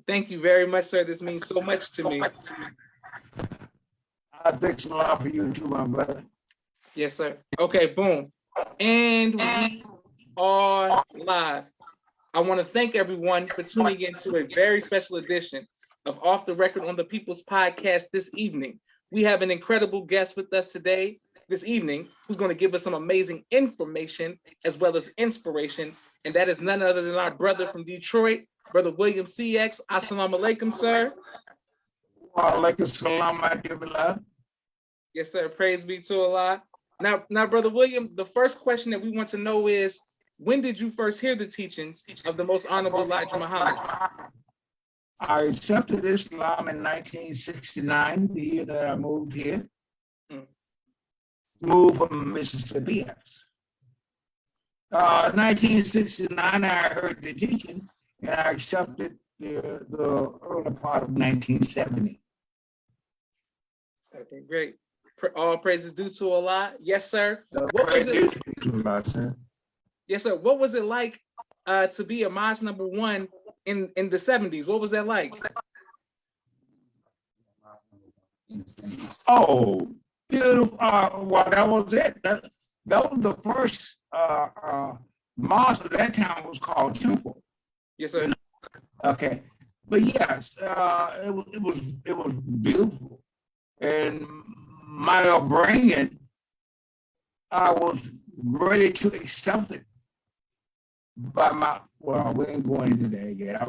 Thank you very much, sir. This means so much to me. Thanks a lot for you too, my brother. Yes, sir. Okay, boom. And we are live. I want to thank everyone for tuning in to a very special edition of Off the Record on the People's Podcast this evening. We have an incredible guest with us this evening, who's going to give us some amazing information as well as inspiration. And that is none other than our brother from Detroit, Brother William CX. Assalamu alaikum, sir. Wa alaikum salam, my dear beloved. Yes, sir. Praise be to Allah. Now, Brother William, the first question that we want to know is, when did you first hear the teachings of the Most Honorable Elijah Muhammad? I accepted Islam in 1969, the year that I moved here. Moved from Mississippi. 1969, I heard the teaching, and I accepted the early part of 1970. Okay, great. All praises due to Allah. Yes, sir. Yes, sir. What was it like to be a Mosque number one in the 70s? What was that like? Oh, beautiful. Well, that was it. That was the first mosque at that time was called Temple. Yes, sir. Okay. But yes, it was beautiful. And my upbringing, I was ready to accept it. Well, we ain't going into that yet. I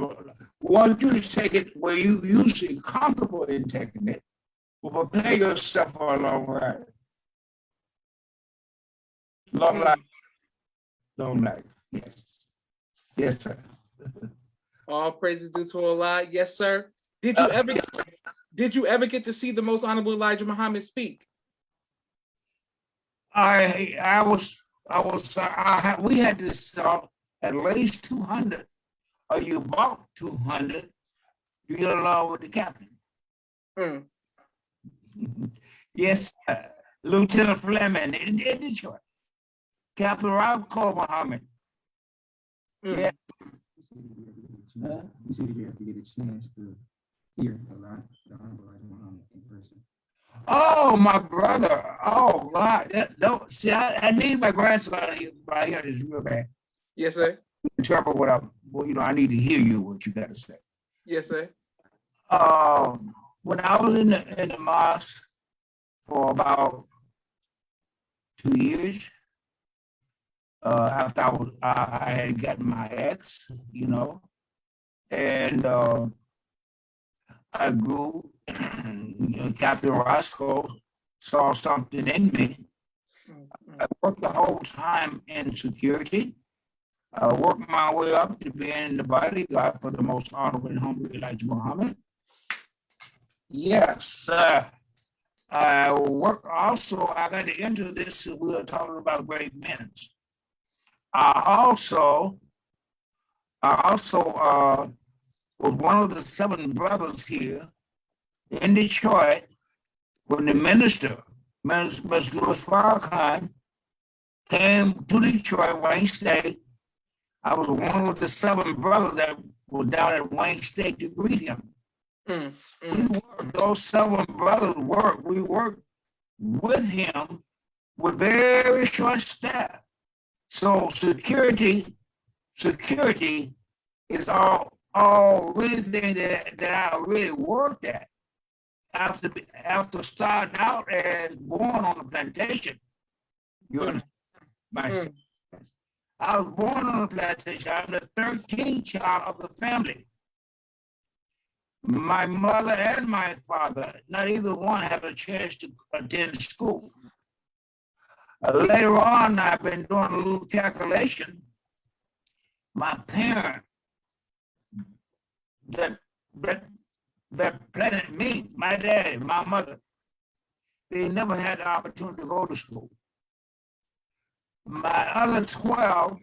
want you to take it where you usually comfortable in taking it, but prepare yourself for a long ride. Long life, long life. Yes. Yes, sir. All praises due to Allah. Yes, sir. Did you ever get to see the Most Honorable Elijah Muhammad speak? We had this at least 200, or you bought 200 to get along with the captain. Yes, Lieutenant Fleming in Detroit. Captain Robert Cole Muhammad. Yeah. We said you have to get a chance to hear a lot the Honorable Elijah Muhammad in person. Oh, my brother. Oh, God. See, I need my grandson right here. This real bad. Yes, sir. Interpret what I need to hear what you got to say. Yes, sir. When I was in the mosque for about 2 years, after I had gotten my ex, and I grew. Captain Roscoe saw something in me. I worked the whole time in security. I worked my way up to being the bodyguard for the Most Honorable and Humble Elijah Muhammad. Yes, I worked also. I got into this. We were talking about great men. I also was one of the 7 brothers here in Detroit when the Mr. Louis Farrakhan came to Detroit, Wayne State. I was one of the 7 brothers that was down at Wayne State to greet him. Those 7 brothers we worked with him with very short staff. So security is all really thing that I really worked at. After starting out as born on a plantation, you understand? I was born on a plantation. I'm the 13th child of the family. My mother and my father, not either one had a chance to attend school. Later on, I've been doing a little calculation. My parent that planted me, my daddy, my mother, they never had the opportunity to go to school. My other 12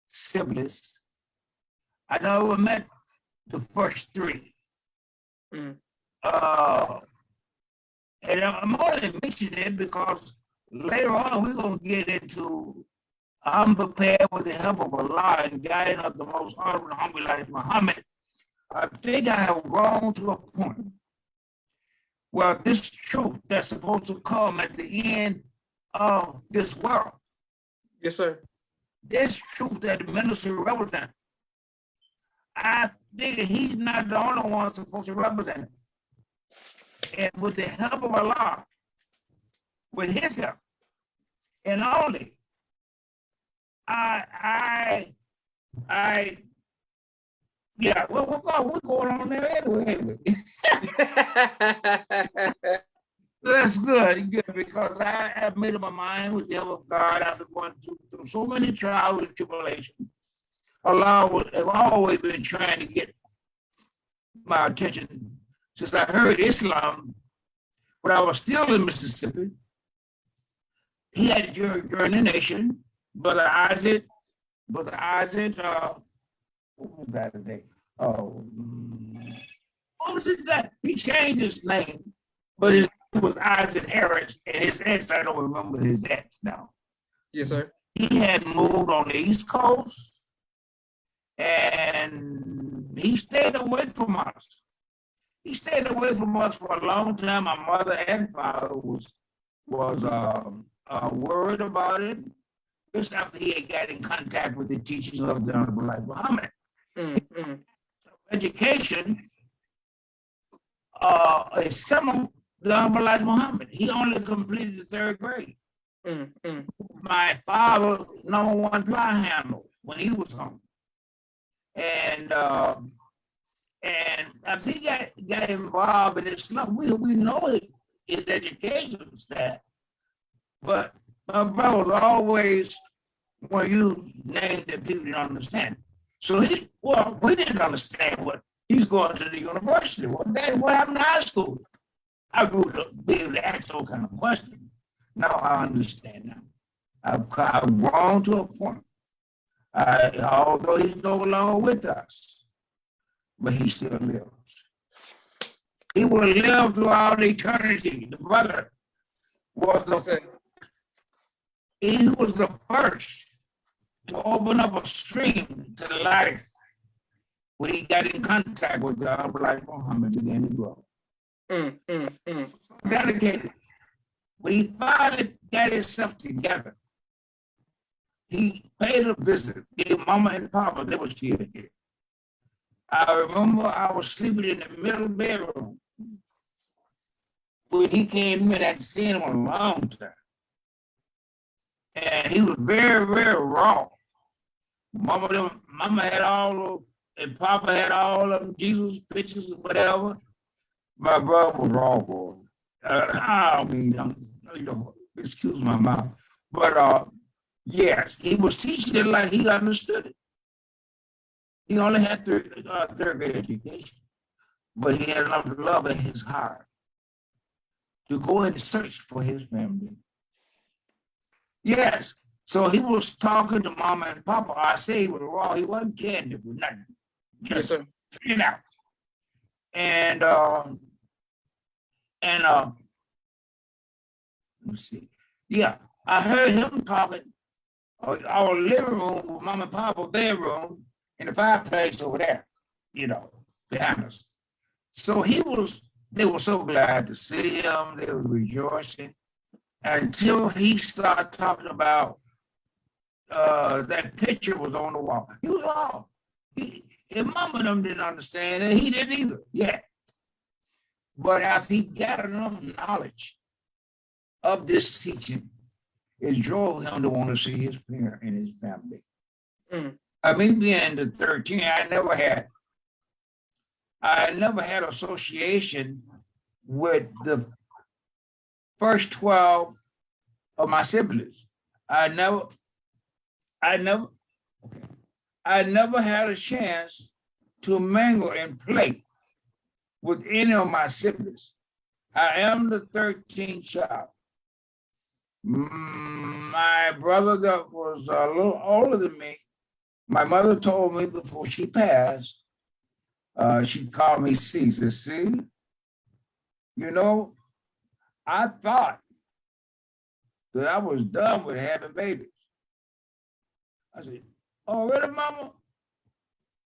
siblings, I never met the first 3. And I'm only mentioning it because later on we're going to get into I'm prepared with the help of Allah and guiding of the Most Honorable Elijah Muhammad I think I have grown to a point where this truth that's supposed to come at the end of this world, Yes, sir. this truth that the minister represents, I think he's not the only one supposed to represent it. And with the help of Allah, with his help, and only, I, yeah, what's going on there anyway? That's good, because I have made up my mind with the help of God after going through so many trials and tribulations. Allah have always been trying to get my attention since I heard Islam when I was still in Mississippi. He had during the nation, Brother Isaac, what was that today? Oh, what was his name? He changed his name, but his name was Isaac Harris, and his ex, I don't remember his ex now. Yes, sir. He had moved on the East Coast, and he stayed away from us. He stayed away from us for a long time. My mother and father was worried about it. Just after he had got in contact with the teachings of the Honorable Muhammad. Education is some of the Honorable Muhammad. He only completed the third grade. My father, number one fly handle when he was home. And as he got involved in Islam, we know his education staff. But my brother was always, when you name the people you don't understand. So we didn't understand what he's going to the university. What happened to high school? I grew to be able to ask those kind of questions. Now I understand now. I've grown to a point. Although he's no longer with us, but he still lives. He will live throughout eternity. The brother was he was the first to open up a stream to life when he got in contact with the Black Muhammad began to grow. So dedicated. When he finally got himself together, he paid a visit, gave Mama and Papa, they were still here. I remember I was sleeping in the middle bedroom when he came in. I'd seen him a long time. And he was very, very raw. Mama had all and Papa had all of them, Jesus pictures or whatever. My brother was raw, boy. I don't mean, excuse my mouth. But yes, he was teaching it like he understood it. He only had third grade education, but he had enough love in his heart to go and search for his family. Yes, so he was talking to Mama and Papa. I say he was raw. He wasn't kidding it with nothing. Yes, sir. You know. And let's see. Yeah, I heard him talking. Our living room with Mama and Papa bedroom and the fireplace over there, behind us. So they were so glad to see him. They were rejoicing until he started talking about that picture was on the wall. He was all. His mama and them didn't understand, and he didn't either yet. But after he got enough knowledge of this teaching, it drove him to want to see his parent and his family. I mean, being the 13, I never had association with the first 12 of my siblings. I never had a chance to mingle and play with any of my siblings. I am the 13th child. My brother that was a little older than me, my mother told me before she passed, she called me C. Said, "See, I thought that I was done with having babies." I said, "Oh, really, Mama?"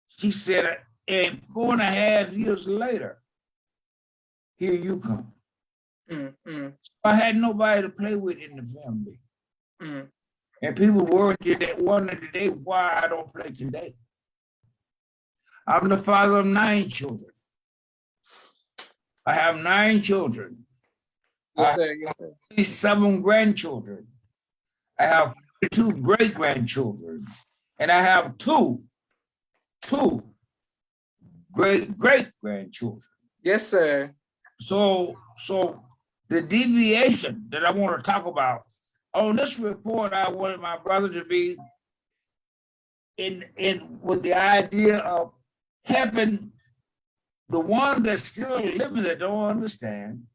She said, And 4.5 years later, here you come. I had nobody to play with in the family. And people wondered today why I don't play today. I'm the father of 9 children. I have 9 children. Yes, sir. Yes, sir. 7 grandchildren. I have 2 great-grandchildren. And I have two great-great-grandchildren. Yes, sir. So the deviation that I want to talk about on this report, I wanted my brother to be in with the idea of helping the ones that still living that don't understand.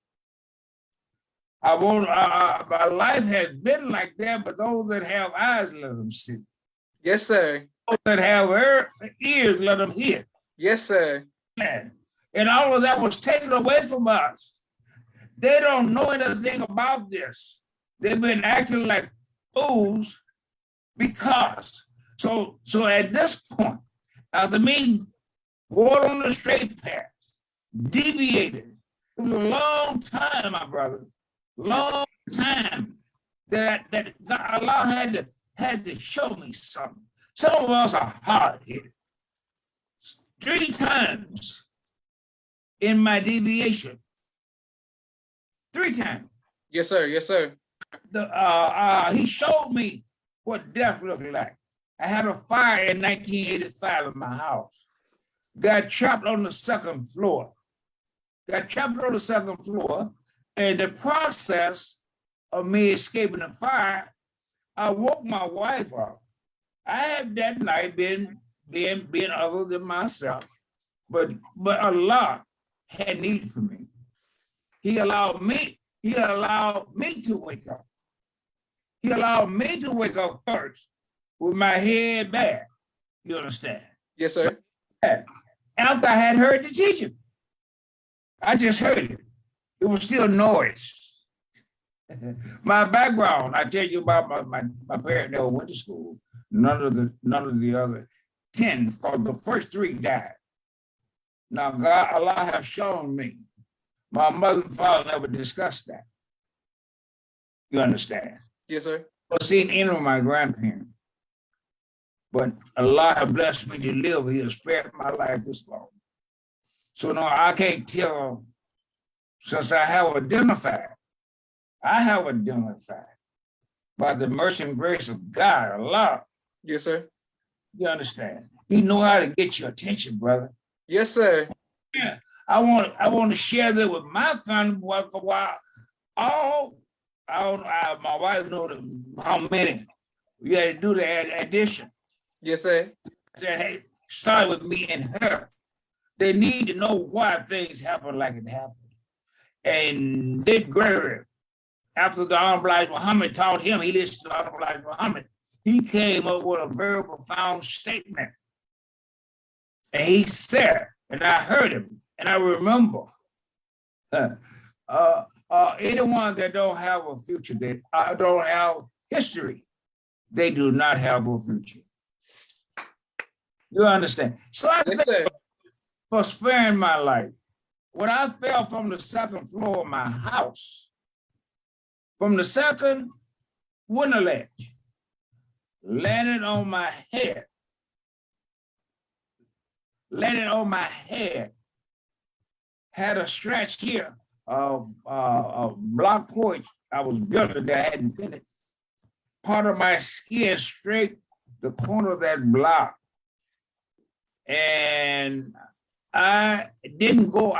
My life has been like that, but those that have eyes, let them see. Yes, sir. Those that have ears, let them hear. Yes, sir. And all of that was taken away from us. They don't know anything about this. They've been acting like fools because. So at this point, after me going on the straight path, deviated, it was a long time, my brother, long time that Allah had to show me something. Some of us are hard-headed. 3 times in my deviation. 3 times. Yes, sir. Yes, sir. He showed me what death looked like. I had a fire in 1985 in my house. Got trapped on the second floor. And the process of me escaping the fire, I woke my wife up. I had that night been other than myself, but Allah had need for me. He allowed me to wake up. He allowed me to wake up first with my head back. You understand? Yes, sir. After I had heard the teaching, I just heard it. It was still noise. My background, I tell you about my parents never went to school. None of the other 10, or the first 3 died. Now Allah has shown me. My mother and father never discussed that. You understand? Yes, sir. I've seen any of my grandparents. But Allah has blessed me to live. He has spared my life this long. So no, I can't tell, since I have identified by the mercy and grace of God, Allah. Yes, sir. You understand? He know how to get your attention, brother. Yes, sir. Yeah. I want to share that with my family for a while. My wife knows how many. We had to do the addition. Yes, sir. Said, hey, start with me and her. They need to know why things happen like it happened. And Dick Gregory, after the Honorable Elijah Muhammad taught him, he listened to the Honorable Elijah Muhammad. He came up with a very profound statement. And he said, and I heard him, and I remember, anyone that don't have a future, that don't have history, they do not have a future. You understand? So I Yes, sir. for sparing my life, when I fell from the second floor of my house, from the second window ledge, landed on my head, had a stretch here, a block porch I was building that I hadn't finished. Part of my skin straight the corner of that block. And I didn't go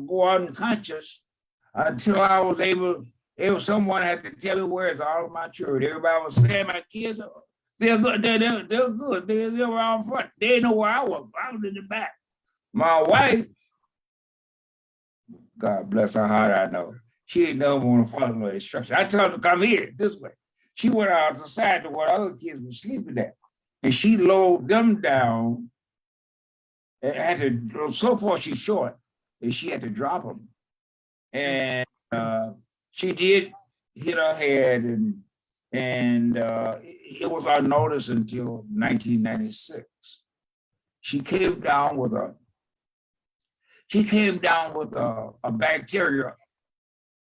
go unconscious until I was able, someone had to tell me where's all of my children. Everybody was saying my kids, they're good, they're good, they were out front. They didn't know where I was in the back. My wife, God bless her heart, I know, she didn't never want to follow no instructions. I told her to come here this way. She went out to the side to where other kids were sleeping at. And she lowered them down and had to, so far she's short, and she had to drop them. And she did hit her head, and it was unnoticed until 1996. she came down with a bacteria.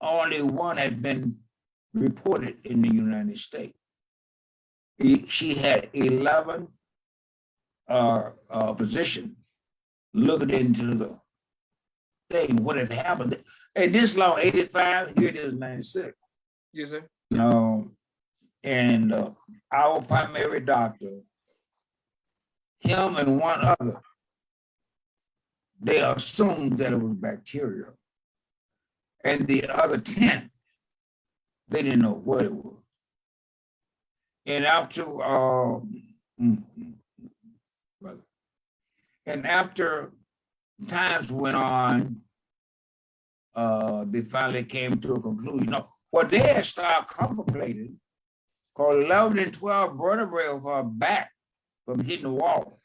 Only one had been reported in the United States. She had 11 physicians looking into the thing, what had happened. And this long, 85, here it is, 96. Yes, sir. And our primary doctor, him and one other, they assumed that it was bacteria. And the other 10, they didn't know what it was. And after times went on, they finally came to a conclusion. What they had started contemplating, called 11 and 12 vertebrae of her back from hitting the wall.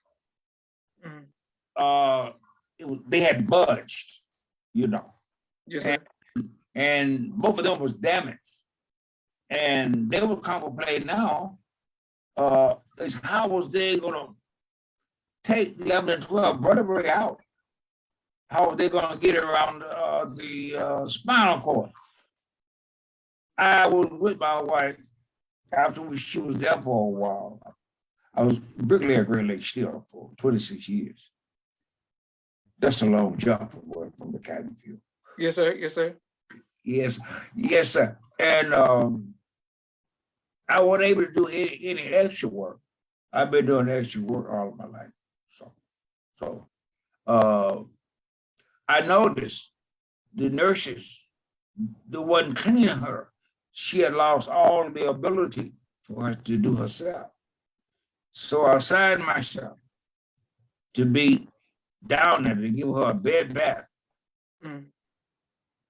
They had budged, Yes, sir. and both of them was damaged. And they were contemplating now, is how was they gonna take 11 and 12 vertebrae out? How are they gonna get around the spinal cord? I was with my wife after she was there for a while. I was bricklayer at Great Lakes still for 26 years. That's a long jump from the cabin field. Yes, sir. Yes, sir. Yes, sir. And I wasn't able to do any extra work. I've been doing extra work all of my life. So I noticed the nurses, the one cleaning her, she had lost all the ability for her to do herself. So I assigned myself to be down there to give her a bed bath.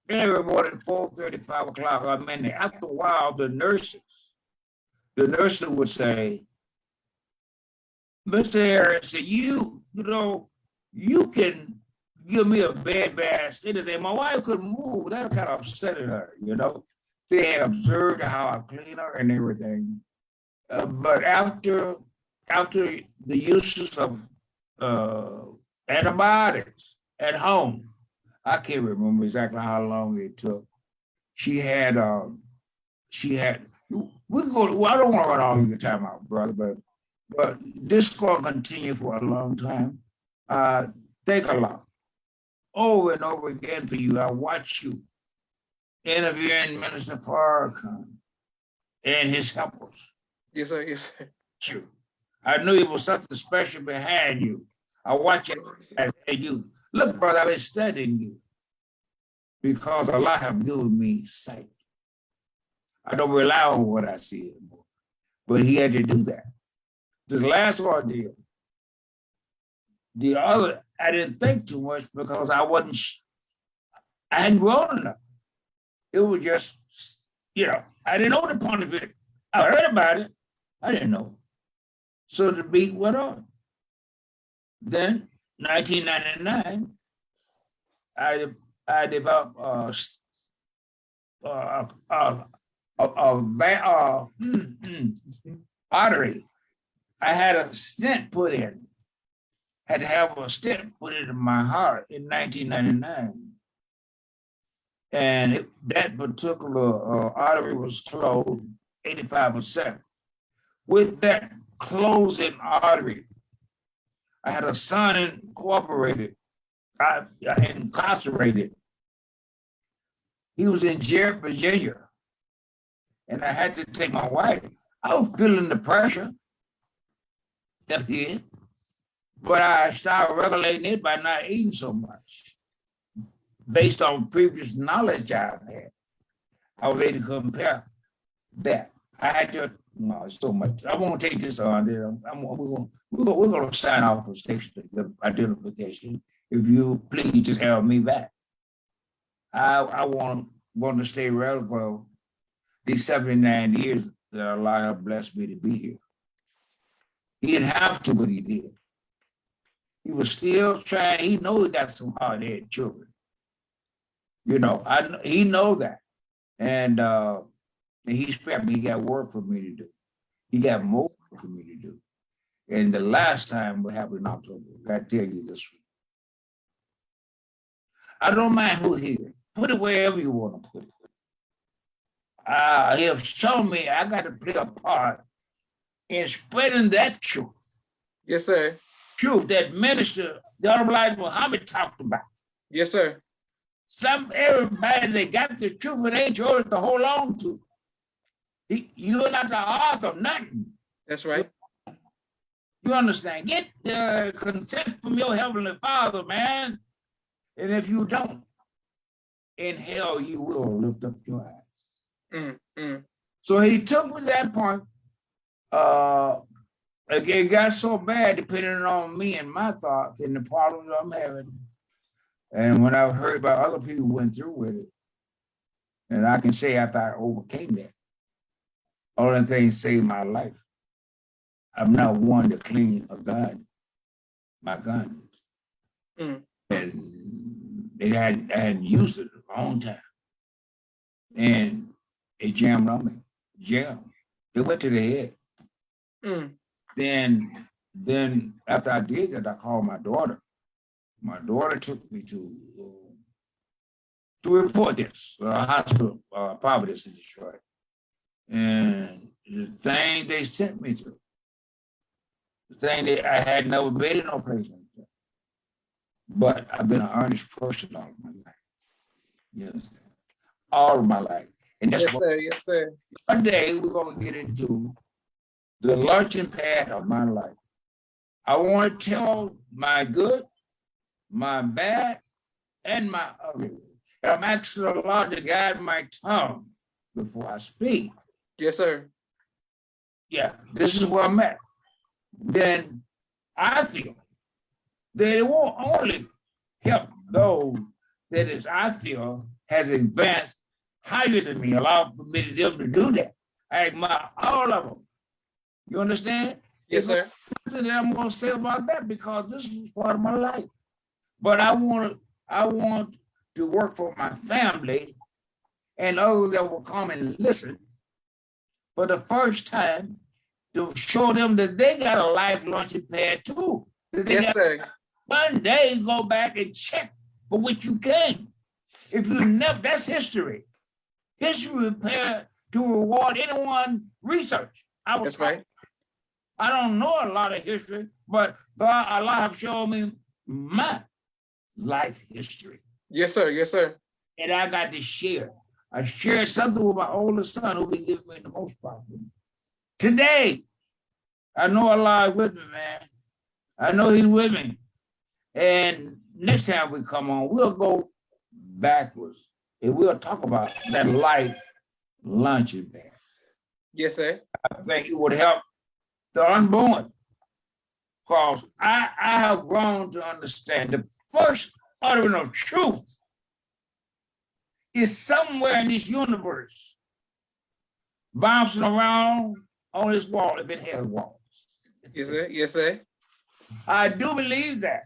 Every morning, 4:30, 5 o'clock, I'm in there. After a while, the nurses would say, Mr. Harris, you can give me a bed bath, anything. My wife couldn't move. That kind of upset her, They had observed how I clean her and everything. But after the uses of antibiotics at home, I can't remember exactly how long it took. She had, I don't want to run all your time out, brother, but this is going to continue for a long time. Thank a lot. Over and over again for you. I watch you interviewing Minister Farrakhan and his helpers. Yes, sir. Yes, sir. You. I knew it was something special behind you. I watch it and you. Look, brother, I've been studying you because Allah have given me sight. I don't rely on what I see anymore, but he had to do that. This last ordeal, the other, I didn't think too much because I hadn't grown enough. It was just, I didn't know the point of it. I heard about it. I didn't know. So the beat went on. Then, 1999, I developed artery. I had a stent put in. Had to have a stent put in my heart in 1999. And that particular artery was closed 85%. With that closing artery, I had a son incorporated, incarcerated. He was in jail, Virginia. And I had to take my wife. I was feeling the pressure up here, but I started regulating it by not eating so much. Based on previous knowledge I've had, I was able to compare that. I had to, it's so much. I won't take this on there. We're going to sign off for station identification. If you please just help me back. I want to stay relevant these 79 years that Allah have blessed me to be here. He didn't have to, but he did. He was still trying. He knows he got some hard-headed children. He know that. And he spared me. He got work for me to do. He got more for me to do. And the last time what happened in October, I gotta tell you this one. I don't mind who here. Put it wherever you want to put it. He have shown me I got to play a part in spreading that truth. Yes, sir. Truth that minister, the Honorable Elijah Muhammad talked about. Yes, sir. Everybody that got the truth, it ain't yours to hold on to. You're not the author of nothing. That's right. You understand? Get the consent from your Heavenly Father, man. And if you don't, in hell you will lift up your eyes. So he took me to that point. It got so bad, depending on me and my thoughts and the problems I'm having. And when I heard about other people who went through with it, and I can say after I overcame that, all that thing saved my life. I'm not one to clean a gun, my guns. And I hadn't used it in a long time. And it jammed on me. Jammed. It went to the head. Then after I did that, I called my daughter. My daughter took me to report this hospital, Providence in Detroit. And the thing they sent me to, the thing that I had never been in no place like that. But I've been an earnest person all of my life. You understand? All of my life. And that's yes, sir. Yes, sir. One day we're going to get into the launching pad of my life. I want to tell my good, my bad, and my ugly. And I'm asking Allah to guide my tongue before I speak. Yes, sir. Yeah, this is where I'm at. Then I feel that it won't only help those that is, I feel, has advanced higher than me, allow permitted them to do that. I admire all of them. You understand? Yes, sir. That I'm going to say about that because this is part of my life. But I want to work for my family and others that will come and listen for the first time to show them that they got a life launching pad too. Yes, sir. One day go back and check for what you can. If you never, that's history. History prepared to reward anyone research. That's right. I don't know a lot of history, but Allah have shown me my life history. Yes, sir. Yes, sir. And I got to share. I shared something with my oldest son who been giving me the most problem. Today, I know Allah is with me, man. I know he's with me. And next time we come on, we'll go backwards and we'll talk about that life launching pad. Yes, sir. I think it would help the unborn. Because I have grown to understand the first uttering of truth is somewhere in this universe, bouncing around on this wall, if it has walls. Yes, sir. Yes, sir. I do believe that.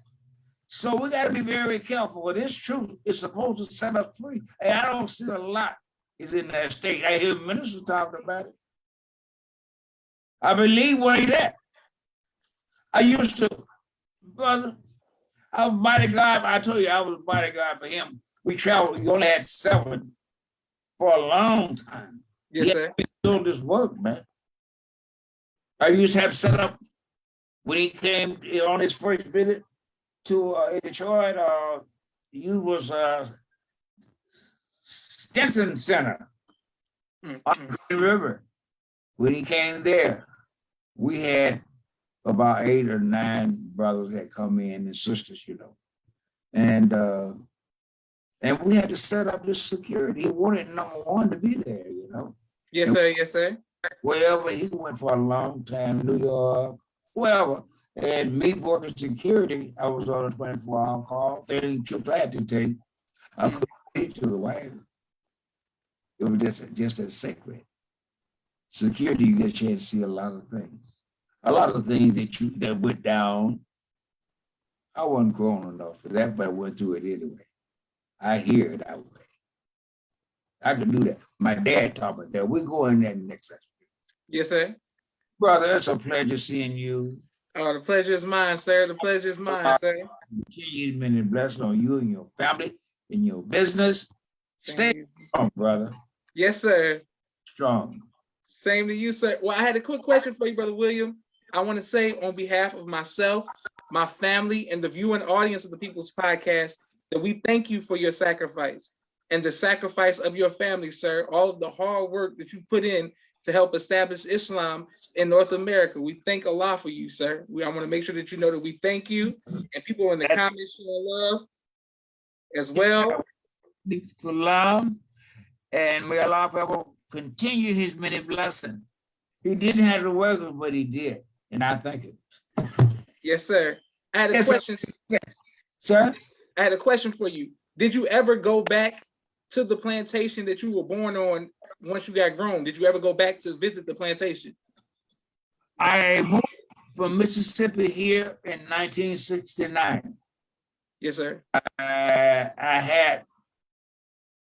So we got to be very careful. This truth is supposed to set us free. And I don't see a lot is in that state. I hear ministers talking about it. I believe where he's at. I used to, brother, I was bodyguard. I told you I was bodyguard for him. We traveled, we only had 7 for a long time. Yes, sir. Doing this work, man. I used to have set up when he came on his first visit to Detroit. He was Stinson Center on the river. When he came there, we had about 8 or 9 brothers that come in and sisters, you know, and we had to set up this security. He wanted number 1 to be there, you know. Yes, sir. Yes, sir. Wherever he went for a long time, New York, wherever. And me working security, I was on a 24-hour call. Any trips I had to take, I couldn't speak to the wife. It was just as sacred. Security, you get a chance to see a lot of things. A lot of things that went down. I wasn't grown enough for that, but I went through it anyway. I hear it that way. I can do that. My dad taught me that. We go in that next session. Yes, sir. Brother, it's a pleasure seeing you. Oh, the pleasure is mine, sir. The pleasure is mine, sir. Continue many blessings on you and your family and your business. Same Stay to you. strong, brother. Yes, sir. Strong. Same to you, sir. Well, I had a quick question for you, Brother William. I want to say on behalf of myself, my family, and the viewing audience of the People's Podcast that we thank you for your sacrifice and the sacrifice of your family, sir. All of the hard work that you put in to help establish Islam in North America. We thank Allah for you, sir. I want to make sure that you know that we thank you, and people in the comments showing love as well. Salam, and may Allah forever continue his many blessings. He didn't have to work, but he did, and I thank him. Yes, sir. I had a Yes, question. Sir? I had a question for you. Did you ever go back to the plantation that you were born on once you got grown? Did you ever go back to visit the plantation? I moved from Mississippi here in 1969. Yes, sir.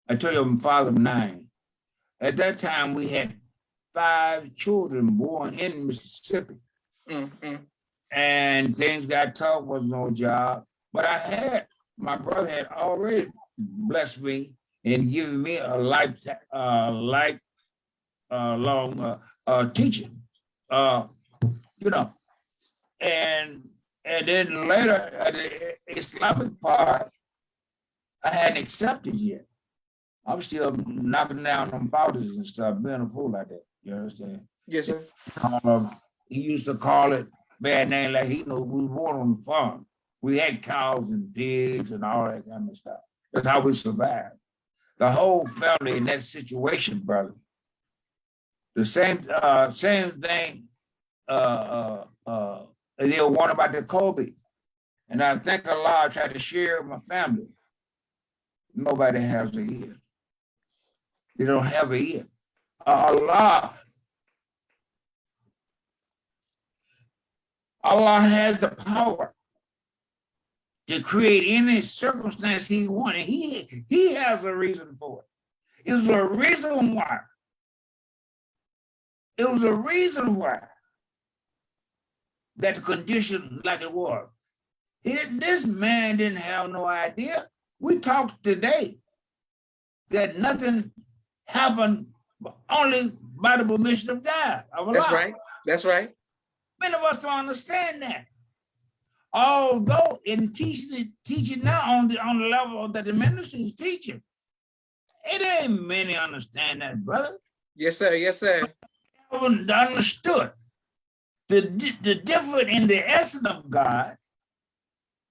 I told you I'm father of 9. At that time, we had 5 children born in Mississippi. And things got tough, was no job. But my brother had already blessed me and given me a lifelong teaching, and then later the Islamic part, I hadn't accepted yet. I'm still knocking down them powders and stuff, being a fool like that. You understand? Yes, sir. He used to call it bad name, like he knew we were born on the farm. We had cows and pigs and all that kind of stuff. That's how we survived. The whole family in that situation, brother. The same thing. They were warned about the Kobe, and I thank Allah. I tried to share with my family. Nobody has a ear. They don't have a ear. Allah has the power to create any circumstance he wanted. He has a reason for it. It was a reason why. It was a reason why that the condition like it was. This man didn't have no idea. We talked today that nothing happened only by the permission of God. That's right. That's right. Many of us don't understand that. Although in teaching now on the level that the ministry is teaching, it ain't many understand that, brother. Yes, sir. Yes, sir. They haven't understood the difference in the essence of God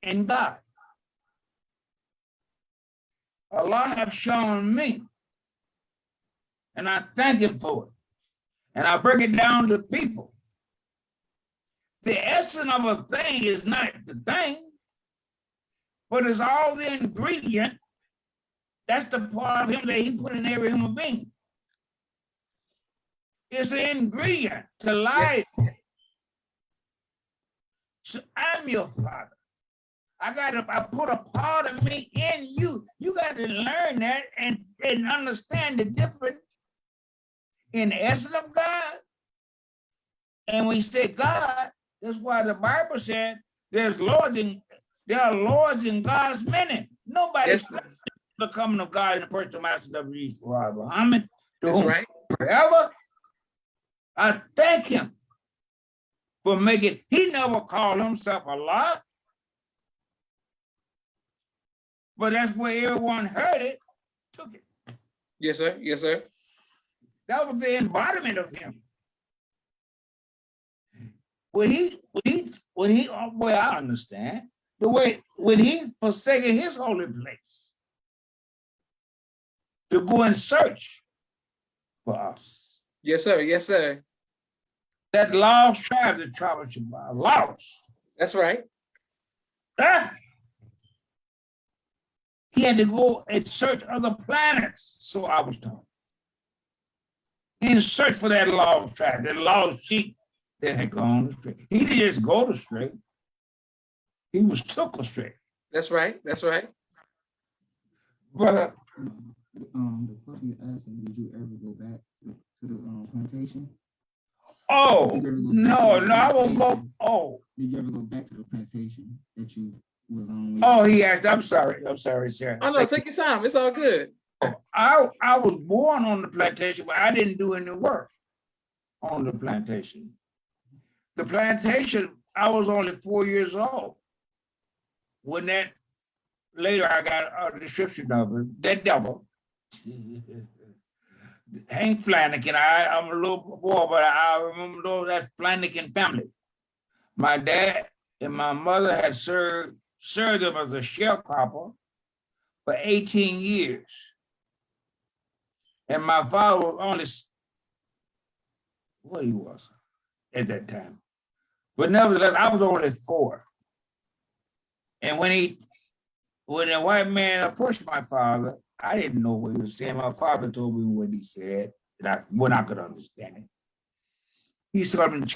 and God. Allah have shown me, and I thank him for it. And I break it down to people. The essence of a thing is not the thing, but it's all the ingredient. That's the part of him that he put in every human being. It's the ingredient to life. Yes. So I'm your father. I put a part of me in you. You got to learn that and understand the difference in the essence of God. And when you say God, that's why the Bible said there are lords in God's many. Nobody's the coming of God in the person of Master W. Muhammad. That's right. Forever. I thank him for making, he never called himself Allah. But that's where everyone heard it, took it. Yes, sir. Yes, sir. That was the embodiment of him. When I understand, when he forsaken his holy place to go and search for us. Yes, sir. Yes, sir. That lost tribe, the tribe of Shabbat, lost. That's right. He had to go and search other planets, so I was told. He didn't search for that lost tribe, that lost sheep that had gone astray. He didn't just go astray. He was took astray. That's right. That's right. Brother. The question you asked, did you ever go back to the plantation? Oh, Did you ever go no, back to no, the I will go, plantation? oh, Did you ever go back to the plantation that you was on with? oh, he asked, I'm sorry, sir. Oh no, take your time. It's all good. I was born on the plantation, but I didn't do any work on the plantation. The plantation, I was only 4 years old when that, later I got a description of it, that devil, Hank Flanagan, I'm a little boy, but I remember those, that Flanagan family. My dad and my mother had served him as a sharecropper for 18 years. And my father was only, what he was at that time. But nevertheless, I was only 4. And when a white man approached my father, I didn't know what he was saying. My father told me what he said, and when I could understand it. He told him,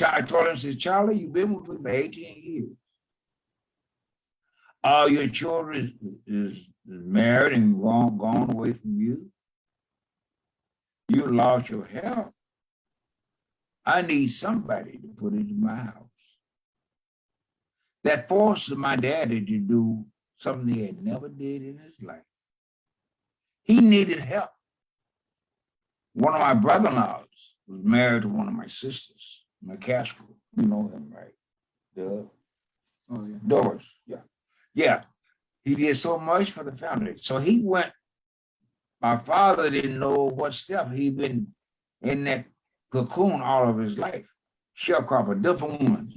says, Charlie, you've been with me for 18 years. All your children is married and gone away from you. You lost your health. I need somebody to put into my house. That forced my daddy to do something he had never did in his life. He needed help. One of my brother-in-laws was married to one of my sisters, McCaskill. You know him, right? Oh yeah. Doris, yeah. Yeah, he did so much for the family. So he went, my father didn't know what step he'd been in that cocoon all of his life. Sharecropper, different ones,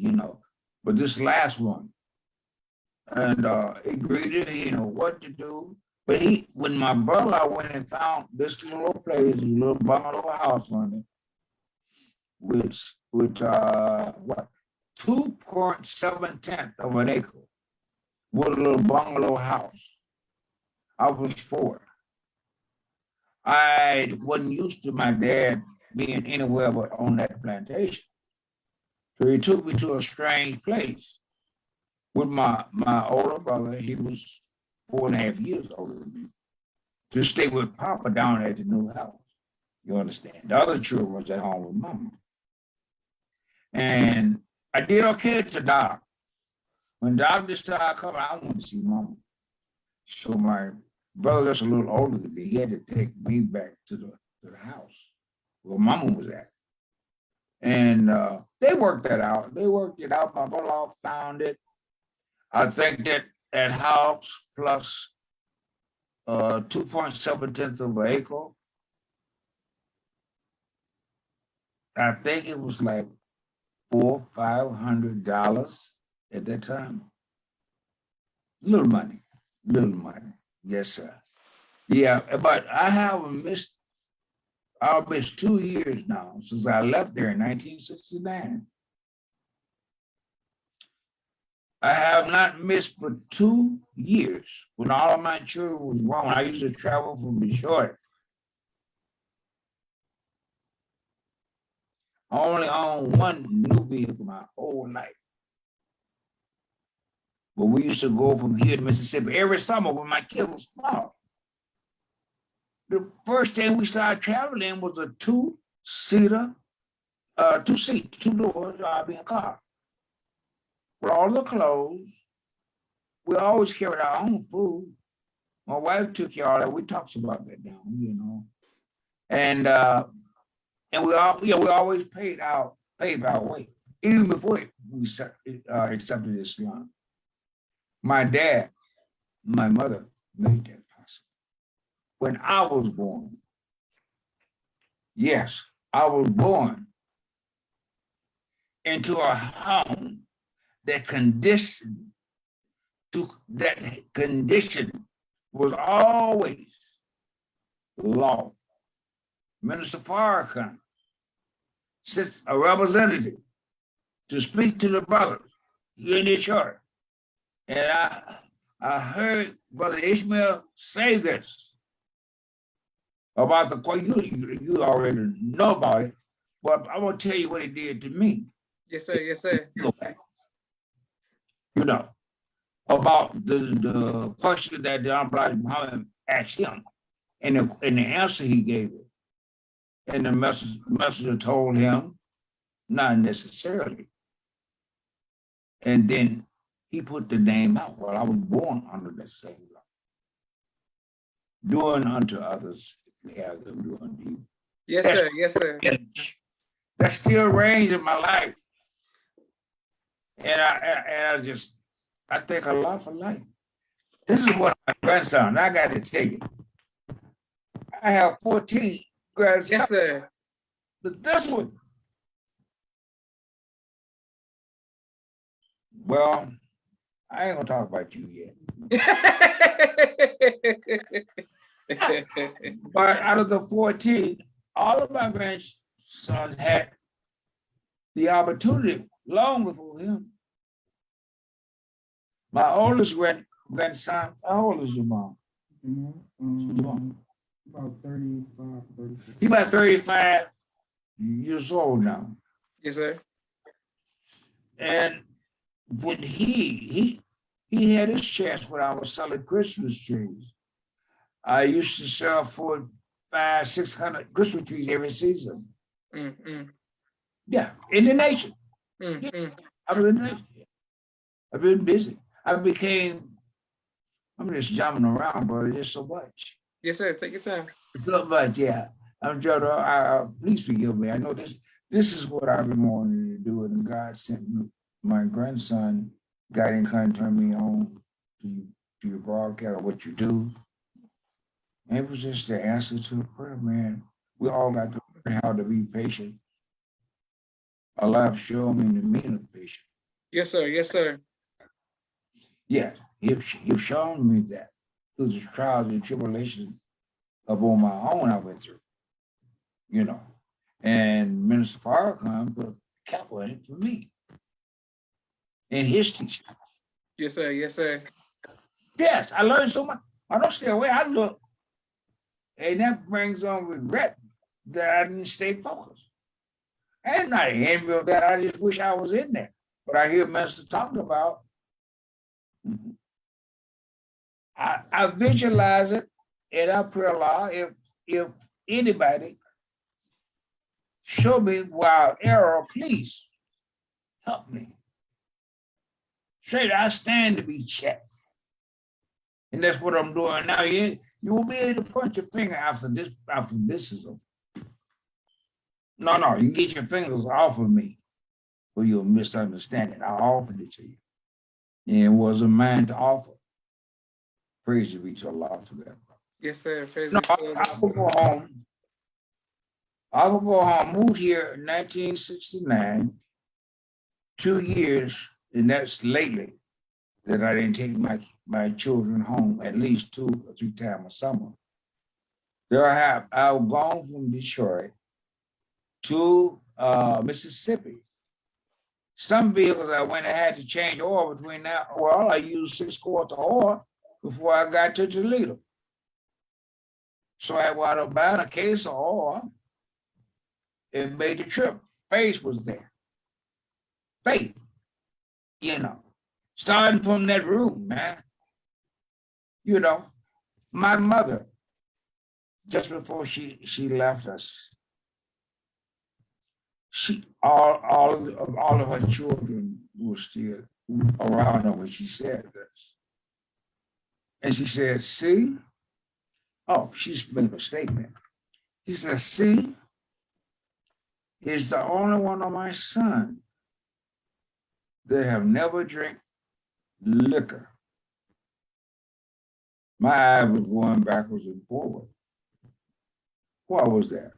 but this last one. And he greeted, he didn't know what to do. But when my brother, I went and found this little place, a little bungalow house on it, with what, 2.7 of an acre, with a little bungalow house. I was 4. I wasn't used to my dad being anywhere but on that plantation. So he took me to a strange place with my older brother. He was 4.5 years older than me, to stay with Papa down at the new house. You understand? The other children was at home with Mama. And I did okay at the doc. When doctors started coming, I wanted to see Mama. So my brother, that's a little older than me, he had to take me back to the house where Mama was at. And they worked that out. They worked it out. My brother found it. I think that house plus 2.7 of an acre, I think it was like $400-500 at that time. Little money. Yes, sir. Yeah, but I'll miss 2 years now since I left there in 1969. I have not missed for 2 years when all of my children was grown. I used to travel from Detroit. I only owned one new vehicle my whole life. But we used to go from here to Mississippi every summer when my kid was small. The first day we started traveling was a 2-seater, 2-seat, 2-door RV car. With all the clothes, we always carried our own food. My wife took care of all that. We talked about that now, And we always paid our way, even before we accepted Islam. My dad, my mother made that possible. When I was born, yes, I was born into a home that condition was always law. Minister Farrakhan sent a representative to speak to the brothers here in the church. And I heard Brother Ishmael say this about the court. You already know about it, but I want to tell you what it did to me. Yes, sir. Yes, sir. Go back. About the question that the Honorable Muhammad asked him, and the answer he gave it. And the messenger told him, not necessarily. And then he put the name out. Well, I was born under that same law. Doing unto others, if you have them do unto you. Yes, That's sir. Yes, sir. that still reigns in my life. And I think a lot for life. This is what my grandson, I got to tell you. I have 14 grandsons. Yes, sir. But this one, well, I ain't gonna talk about you yet. But out of the 14, all of my grandsons had the opportunity long before him. My oldest grandson, how old is your mom? About 35, 36. He's about 35 years old now. Yes, sir. And when he had his chance when I was selling Christmas trees. I used to sell 400, 500, 600 Christmas trees every season. Yeah, in the nation. I was in the nation. I've been busy. I'm just jumping around, but it's so much. Yes, sir. Take your time. So much, yeah. I'm trying to, please forgive me. I know this is what I've been wanting to do, and God sent me, my grandson, God in kind of turned me on to your broadcast, what you do. And it was just the answer to the prayer, man. We all got to learn how to be patient. Allah showed me the meaning of patience. Yes, sir. Yes, sir. Yes, you've shown me that through the trials and tribulations of on my own I went through, you know. And Minister Farrakhan put a cap on it for me in his teaching. Yes, sir. Yes, sir. Yes, I learned so much. I don't stay away. I look, and that brings on regret that I didn't stay focused. And not envy of that. I just wish I was in there. But I hear Minister talking about. I visualize it, and I pray Allah, if anybody show me wild error, please help me. Straight, I stand to be checked. And that's what I'm doing now. You won't be able to point your finger after this is over. No, you can get your fingers off of me, or you'll misunderstand it. I offered it to you. And it wasn't mine to offer. Praise be to Allah for that. Yes, sir. No, I will go home. Moved here in 1969, 2 years, and that's lately that I didn't take my children home at least 2 or 3 times a summer. There I've gone from Detroit to Mississippi. Some vehicles I went and had to change oil between now. Well, I used 6 quarts of oil before I got to Toledo. So I wound up buying a case of oil and made the trip. Faith was there. Faith, starting from that room, man. My mother, just before she left us, all of her children were still around her when she said this. And she said, see, she's made a statement. She said, see, is the only one of my son that have never drank liquor. My eye was going backwards and forward. What was that?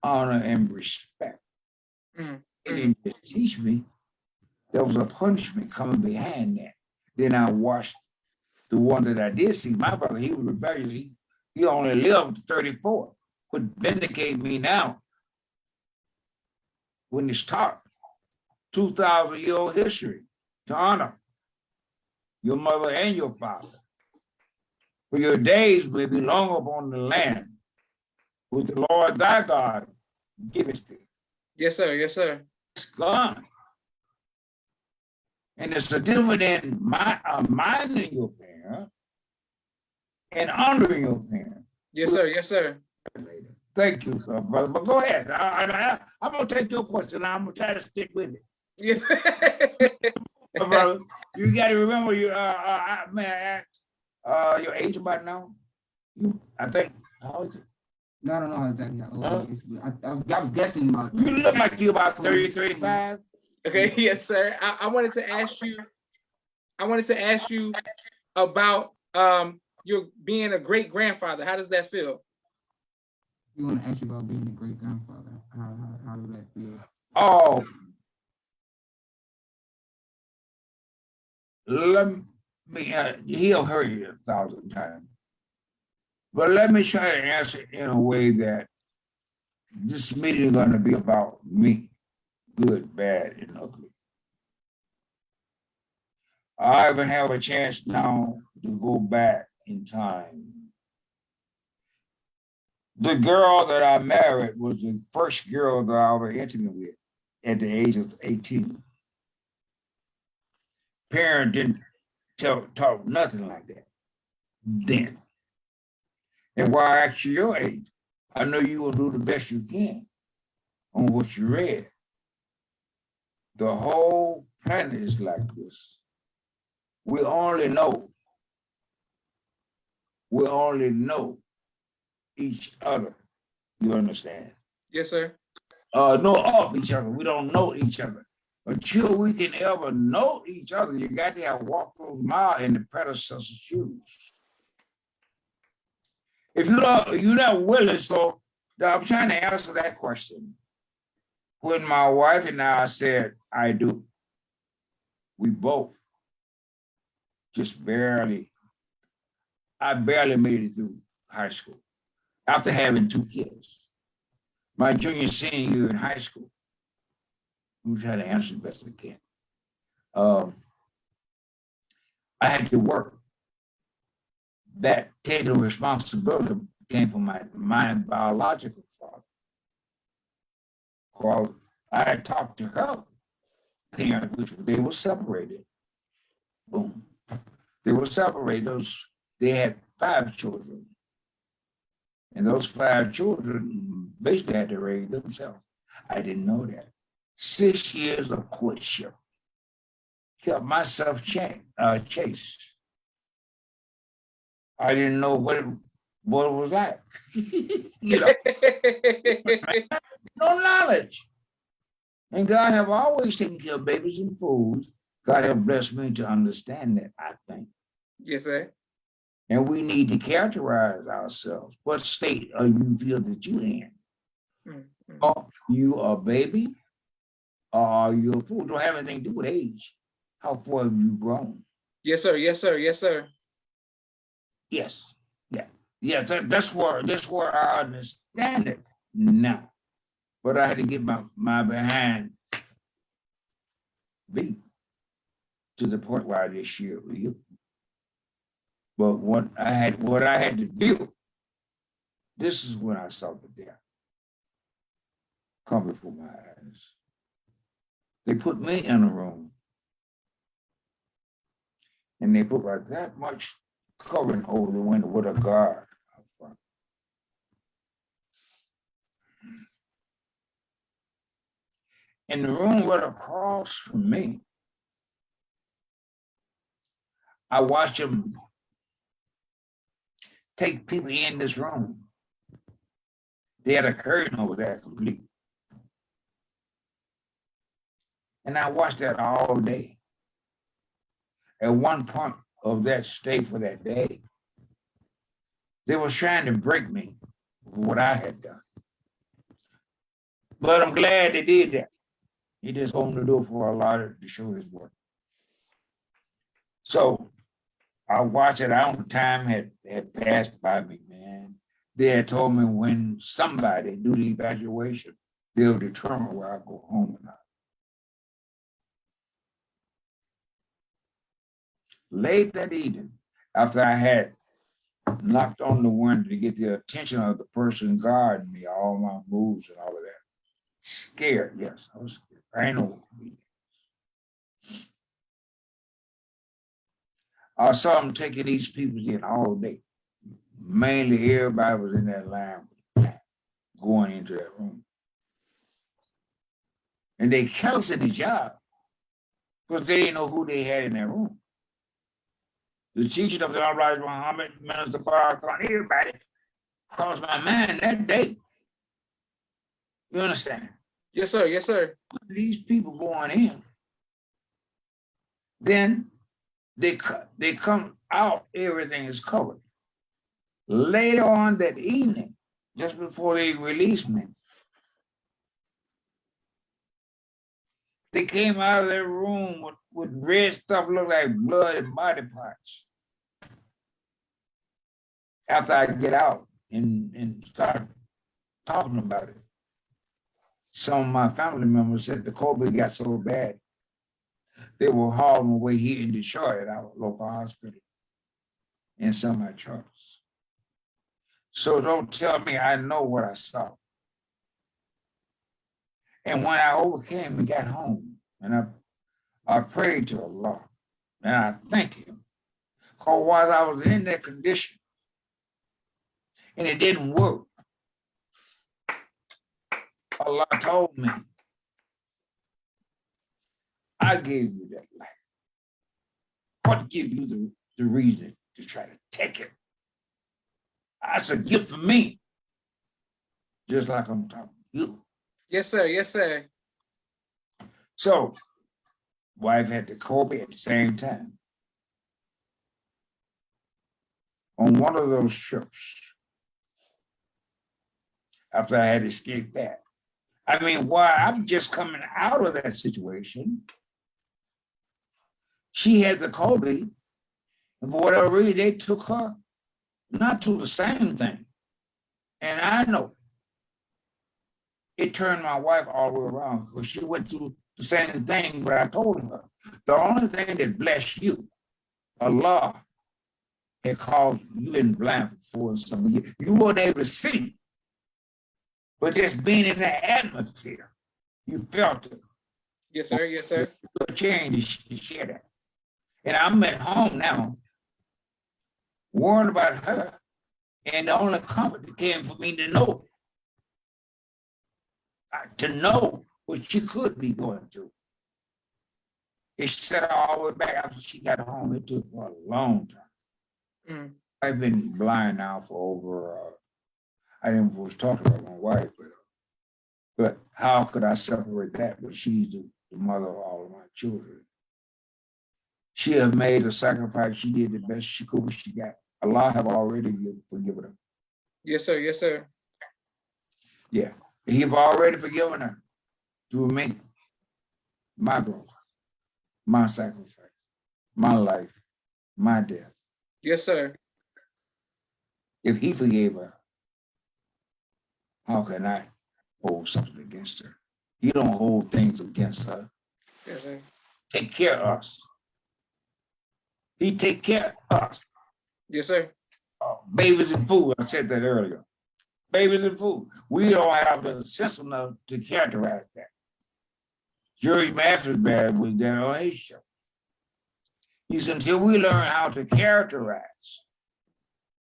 Honor and respect. It didn't just teach me. There was a punishment coming behind that. Then I watched the one that I did see. My brother, he was rebellious. He only lived to 34. Would vindicate me now when it's taught 2,000-year-old history to honor your mother and your father. For your days may be long upon the land which the Lord thy God giveth thee. Yes, sir. Yes, sir. It's gone. And it's a difference in minding your parent and honoring your parent. Yes, sir. Yes, sir. Thank you, brother. But go ahead. I'm gonna take your question. I'm gonna try to stick with it. Yes. Brother, you got to remember may I ask your age about now? I think. How is it? No, I don't know exactly how old he is, but I was guessing about. You look like you about 30, 35. Okay, yes, sir. I wanted to ask you. I wanted to ask you about your being a great grandfather. How does that feel? You want to ask you about being a great grandfather? How does that feel? Oh, let me. He'll hear you 1,000 times, but let me try to answer in a way that this meeting is going to be about me, good, bad, and ugly. I even have a chance now to go back in time. The girl that I married was the first girl that I was intimate with at the age of 18. Parent didn't talk nothing like that then. And why I ask you your age, I know you will do the best you can on what you read. The whole planet is like this. We only know each other. You understand? Yes, sir. Know of each other. We don't know each other. Until we can ever know each other, you got to have walked those miles in the predecessor's shoes. If you're not willing, so I'm trying to answer that question. When my wife and I said, I do, we both just I barely made it through high school after having 2 kids. My junior, senior year in high school. I'm trying to answer the best I can. I had to work. That taking responsibility came from my biological father. Called, I had talked to her parents, which they were separated. Boom. They were separated. They had 5 children. And those 5 children basically had to raise themselves. I didn't know that. 6 years of courtship kept myself chased. I didn't know what it was like. No knowledge. And God have always taken care of babies and fools. God have blessed me to understand that, I think. Yes, sir. And we need to characterize ourselves. What state are you feel that you're in? Mm-hmm. Are you a baby? Or are you a fool? Don't have anything to do with age. How far have you grown? Yes, sir. Yes, sir. Yes, sir. Yes. Yeah. Yeah. That's where I understand it now. But I had to get my behind beat to the point where I just shared with you. But what I had to do, this is when I saw the death come before my eyes. They put me in a room and they put like that much covering over the window with a guard up front. In the room right across from me, I watched them take people in this room. They had a curtain over there complete. And I watched that all day. At one point of that stay for that day, they were trying to break me for what I had done. But I'm glad they did that. He just opened the door for Allah to show his work. So I watched it. I don't know, time had passed by me, man. They had told me when somebody do the evaluation, they'll determine where I go home or not. Late that evening, after I had knocked on the window to get the attention of the person guarding me, all my moves and all of that. Scared, yes, I was scared. I ain't know what to be. I saw them taking these people in all day. Mainly everybody was in that line. going into that room. And they canceled the job because they didn't know who they had in that room. The teaching of the Elijah Muhammad, Minister Farrakhan, everybody crossed my mind that day. You understand? Yes, sir. Yes, sir. These people going in, then they come out, everything is covered. Later on that evening, just before they released me, they came out of their room with red stuff, looked like blood and body parts. After I get out and start talking about it, some of my family members said the COVID got so bad, they were hauling away here in Detroit at our local hospital in semi-trucks. So don't tell me I know what I saw. And when I overcame and got home, and I prayed to Allah, and I thanked him. Because while I was in that condition, and it didn't work, Allah told me, I gave you that life. What give you the reason to try to take it? That's a gift for me, just like I'm talking to you. Yes, sir. Yes, sir. So, wife had the COVID at the same time. On one of those trips, after I had escaped that, I mean, while I'm just coming out of that situation, she had the COVID, and for whatever reason, they took her not to the same thing. And I know it turned my wife all the way around because she went through the same thing, but I told her, the only thing that blessed you, Allah, had caused you been blind for some years. You weren't able to see, but just being in the atmosphere, you felt it. Yes, sir. Yes, sir. Change to share that. And I'm at home now, worrying about her, and the only comfort that came for me to know what she could be going through. It set her all the way back after she got home. It took her a long time. Mm. I've been blind now for over, I didn't was talking about my wife, but how could I separate that? But she's the mother of all of my children. She have made a sacrifice. She did the best she could, what she got. Allah have already forgiven her. Yes, sir. Yes, sir. Yeah, He have already forgiven her through me, my growth, my sacrifice, my life, my death. Yes, sir. If He forgave her, how can I hold something against her? He don't hold things against her. Yes, sir. Take care of us. He take care of us. Yes, sir. Babies and food, I said that earlier. Babies and food. We don't have the sense enough to characterize that. Jerry Mathers bad was there on his show. He said, until we learn how to characterize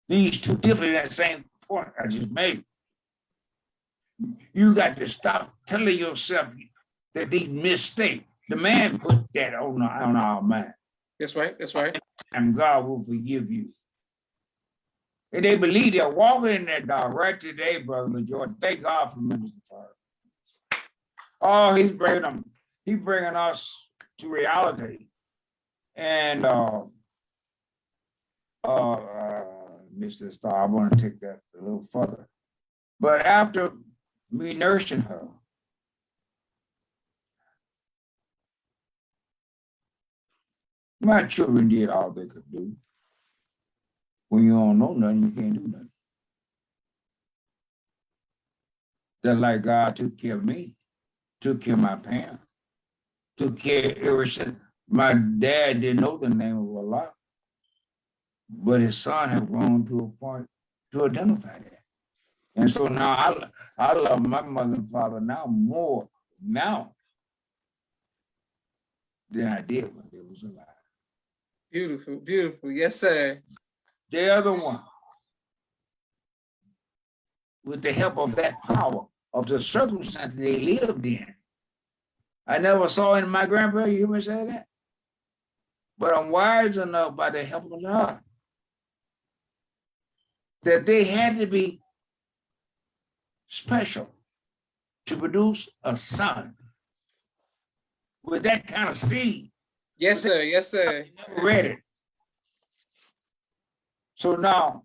these two different at the same point I just made, you got to stop telling yourself that these mistakes, the man put that on our mind. That's right. That's right. And God will forgive you. And they believe they're walking in that dark right today, Brother Jordan. Thank God for Minister Farrakhan. Oh, he's bringing us to reality. And Mr. Starr, I want to take that a little further. But after me nursing her, my children did all they could do. When you don't know nothing, you can't do nothing. That's like God took care of me, took care of my parents, took care of everything. My dad didn't know the name of Allah, but his son had grown to a point to identify that. And so now I love my mother and father now more now than I did when they was alive. Beautiful. Beautiful. Yes, sir. The other one, with the help of that power of the circumstances they lived in. I never saw in my grandpa, you hear me say that? But I'm wise enough by the help of God that they had to be special to produce a son with that kind of seed. Yes, sir. Yes, sir. Never read it. So now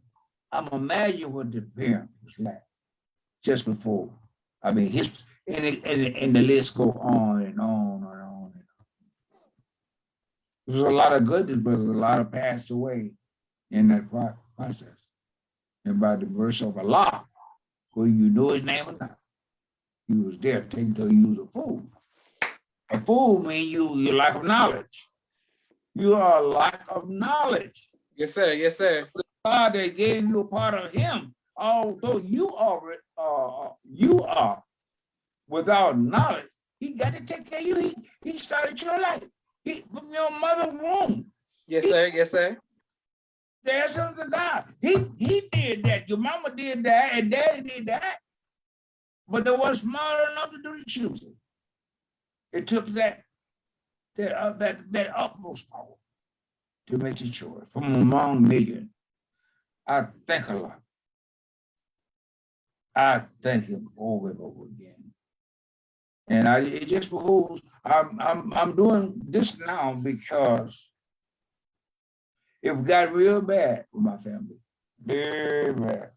I'm imagining what the parent was like just before. I mean, his and the list go on and on and on and on. There's a lot of goodness, but there's a lot of passed away in that process. And by the verse of Allah, whether you know his name or not, he was there taking care you was a fool. A fool means you lack of knowledge. You are a lack of knowledge. Yes, sir. Yes, sir. God that gave you a part of him, although you are without knowledge, he got to take care of you. He started your life. From your mother's womb. Yes, sir. Yes, sir. There's something God. He did that. Your mama did that, and daddy did that. But they weren't smart enough to do the choosing. It took that utmost power to make the choice from among millions. I thank Allah. I thank him over and over again. And it just behooves, I'm doing this now because it got real bad with my family. Very bad.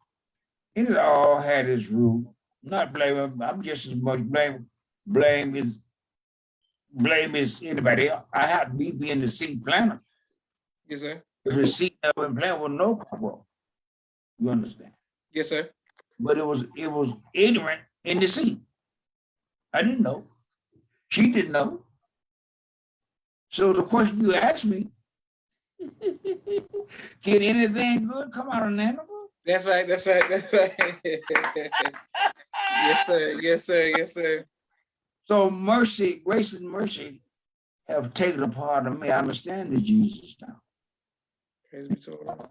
It all had its root. Not blaming, I'm just as much blame as anybody else. I have to be being the seed planter. Yes, sir. If the seed never been planted, with no problem. You understand? Yes, sir. But it was ignorant in the seed. I didn't know. She didn't know. So the question you asked me, can anything good come out of an animal? That's right. That's right. That's right. Yes, sir. Yes, sir. Yes, sir. So mercy, grace and mercy have taken a part of me. I understand the Jesus now. Praise be to God.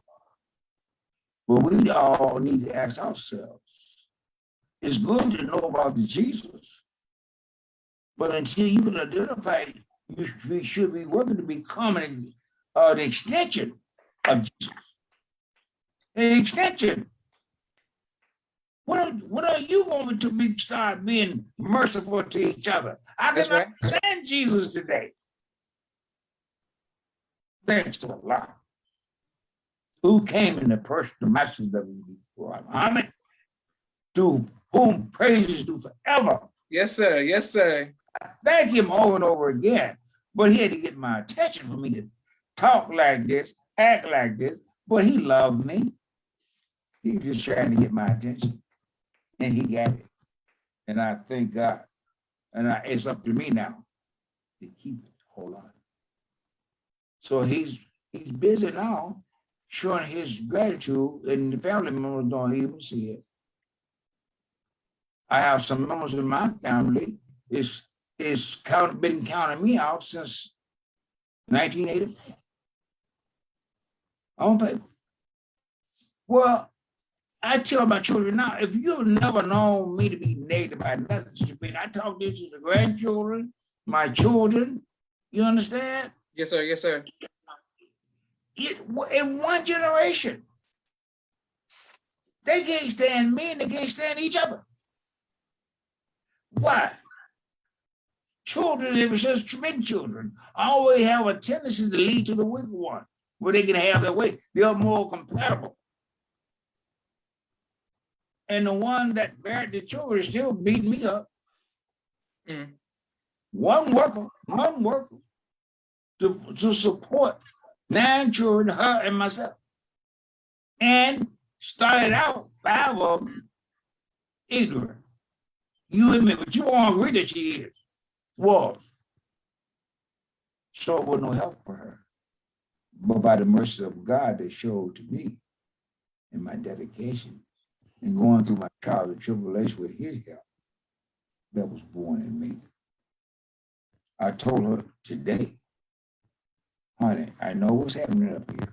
But we all need to ask ourselves, it's good to know about the Jesus, but until you can identify, we should be working to become the extension of Jesus. An extension. What are you going to start being merciful to each other? I That's can right. understand Jesus today. Thanks to Allah, who came in the person, the message that we before. Amen. To whom praises do forever. Yes, sir. Yes, sir. Thank him over and over again. But he had to get my attention for me to talk like this, act like this. But he loved me. He was just trying to get my attention. And he got it. And I thank God. And it's up to me now to keep it. Hold on. So he's busy now showing his gratitude, and the family members don't even see it. I have some members in my family been counting me out since 1985 on paper. Well, I tell my children now, if you've never known me to be negative by nothing, I talk this to the grandchildren, my children, you understand? Yes, sir. Yes, sir. In one generation, they can't stand me and they can't stand each other. Why? Children, ever since been children, always have a tendency to lead to the weaker one, where they can have their way. They're more compatible. And the one that buried the children is still beating me up. Mm. One worker to support 9 children, her and myself. And started out 5 of them ignorant. You and me, but you won't agree that she was. So it was no help for her. But by the mercy of God, they showed to me in my dedication and going through my trials and tribulation with his help that was born in me. I told her today, honey, I know what's happening up here.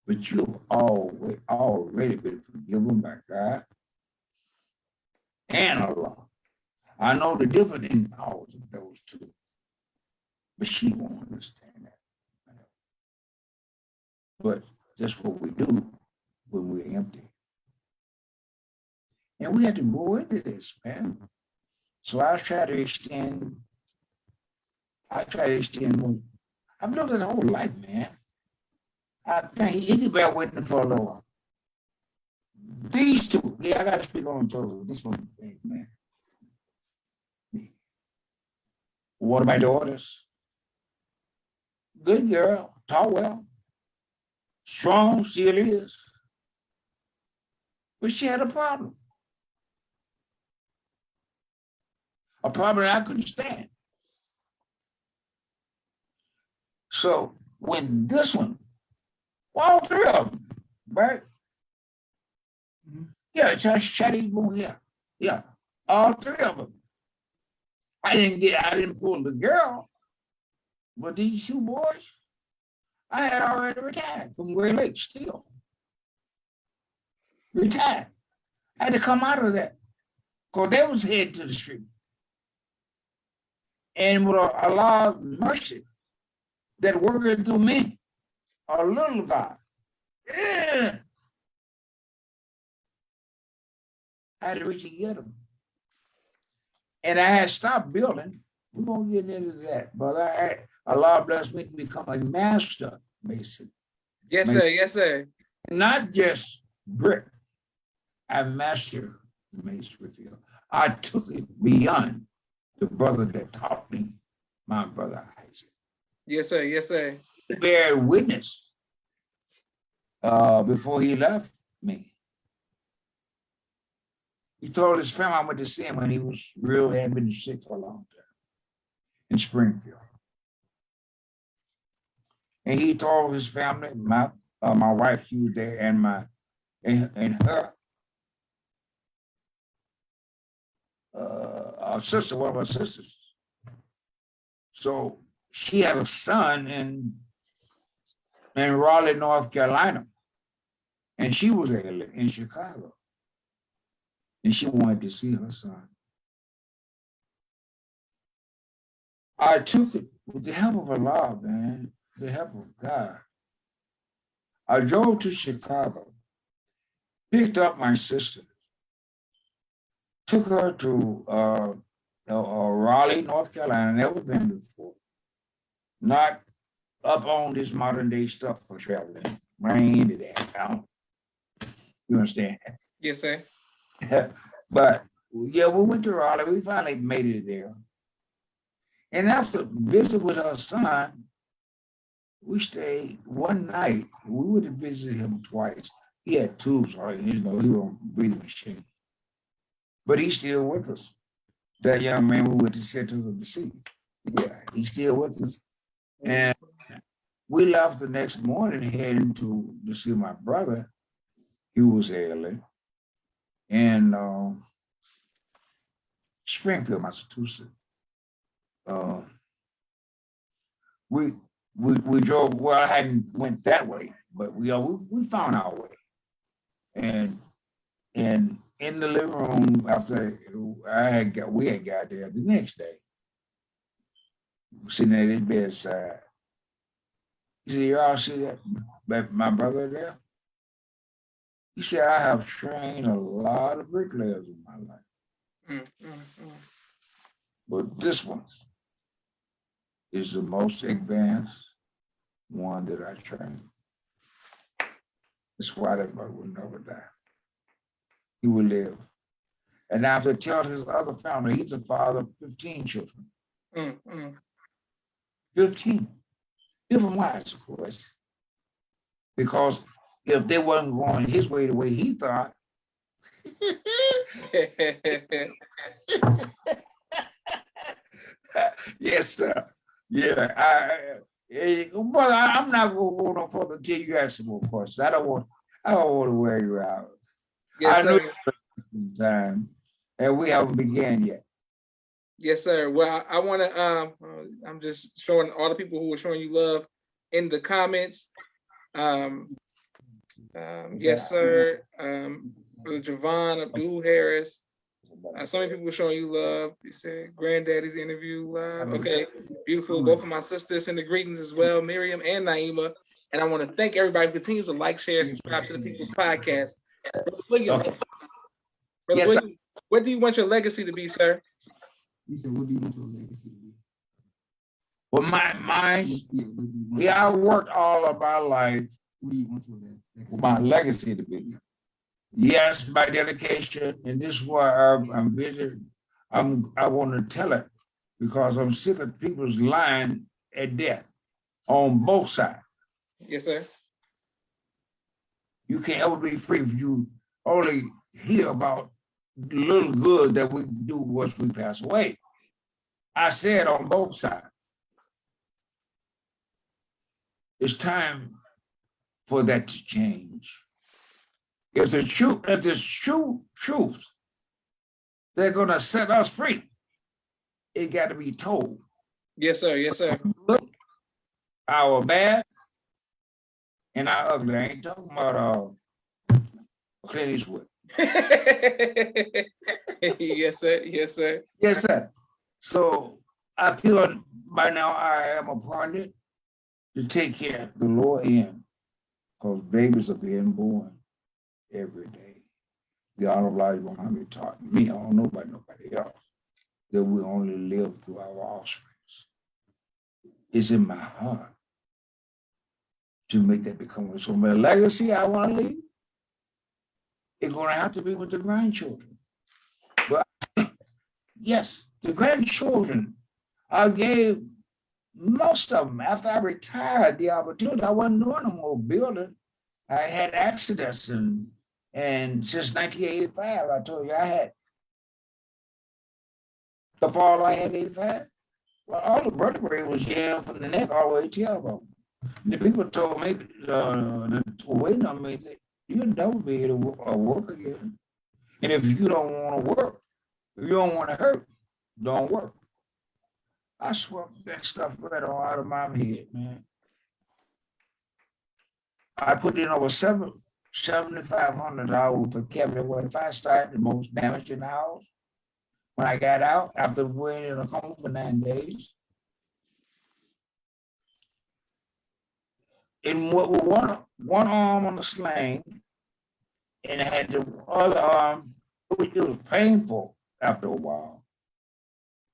but you've already been forgiven by God and Allah. I know the difference in powers of those two, but she won't understand that. But that's what we do when we're empty. And we have to go into this, man. So I try to extend more. I've lived a whole life, man. I think he could bear witness for a little while. These two, yeah, I gotta speak on Joseph. This one, man. One of my daughters, good girl, taught well, strong, still is. But she had a problem that I couldn't stand. So when this one, all three of them, right? Yeah, Chinese movie, yeah, all three of them. I didn't pull the girl, but these two boys, I had already retired from Great Lakes still. Retired. I had to come out of that because they was headed to the street. And with a lot of mercy that working through me, a little God, yeah, I had to reach and get them. And I had stopped building. We're going to get into that. But Allah blessed me to become a master mason. Yes, sir. Yes, sir. Not just brick. I mastered masonry. I took it beyond the brother that taught me, my brother Isaac. Yes, sir. Yes, sir. He bear witness before he left me. He told his family I went to see him when he was had been sick for a long time in Springfield. And he told his family, my wife, she was there, and her sister, one of her sisters. So she had a son in Raleigh, North Carolina, and she was in Chicago, and she wanted to see her son. I took it with the help of Allah, man, the help of God. I drove to Chicago, picked up my sister, took her to Raleigh, North Carolina, never been before. Not up on this modern day stuff for traveling. I ain't into that. You understand? Yes, sir. But yeah, we went to Raleigh. We finally made it there. And after visiting with her son, we stayed one night. We would have visited him twice. He had tubes, right? He was on breathing machine. But he's still with us. That young man we went to Central of the Sea. Yeah, he's still with us. And we left the next morning heading to see my brother. He was ailing in Springfield, Massachusetts. We drove. Well, I hadn't went that way, but we found our way. And in the living room after we had got there the next day, sitting at his bedside. He said, "Y'all see that my brother there?" He said, "I have trained a lot of bricklayers in my life, but this one is the most advanced one that I trained. That's why that brother will never die. He will live." And after telling his other family, he's a father of 15 children. 15. Different wives, of course. Because if they wasn't going his way the way he thought, yes, sir. Yeah, but I'm not going to go no further until you ask some more questions. I don't want to wear you out. Yes, I know sir. time, and we haven't began yet. Yes, sir. Well, I want to. I'm just showing all the people who are showing you love in the comments. Yes, sir. Brother Javon, Abdul Harris. So many people showing you love. You said granddaddy's interview live. Okay, beautiful. Both of my sisters send the greetings as well, Miriam and Naima. And I want to thank everybody who continues to like, share, subscribe to the People's Podcast. Brother William, Okay. Brother Yes, sir. William, what do you want your legacy to be, sir? You said, what do you want your legacy to be? Well, mine, Yeah, what do you want? yeah, I worked all of my life What do you want your legacy? for my legacy to be. Yes, my dedication, and this is why I'm busy. I want to tell it because I'm sick of people's lying at death on both sides. Yes, sir. You can't ever be free if you only hear about the little good that we do once we pass away. I said on both sides. It's time for that to change. If there's true truth, they're gonna set us free. It got to be told. Yes, sir. Yes, sir. Our bad and our ugly. I ain't talking about Clint Eastwood. Yes, sir. Yes, sir. Yes, sir. So I feel by now I am appointed to take care of the lower end because babies are being born every day. The Honorable Elijah Muhammad taught me, I don't know about nobody else, that we only live through our offspring. It's in my heart to make that become so my legacy I want to leave. It's going to have to be with the grandchildren. But yes, the grandchildren, I gave most of them after I retired the opportunity. I wasn't doing no more building. I had accidents and since 1985, I told you I had the fall I had 85. Well, all the vertebrae was jammed from the neck all the way to the elbow. The people told me that were waiting on me that you'll never be able to work again. And if you don't want to work, if you don't want to hurt, don't work. I swept that stuff right on out of my head, man. I put in over 7,500 hours for cabinet work. If I started the most damage in the house, when I got out after being in a coma for 9 days, in one arm on the sling, and I had the other arm. It was painful after a while.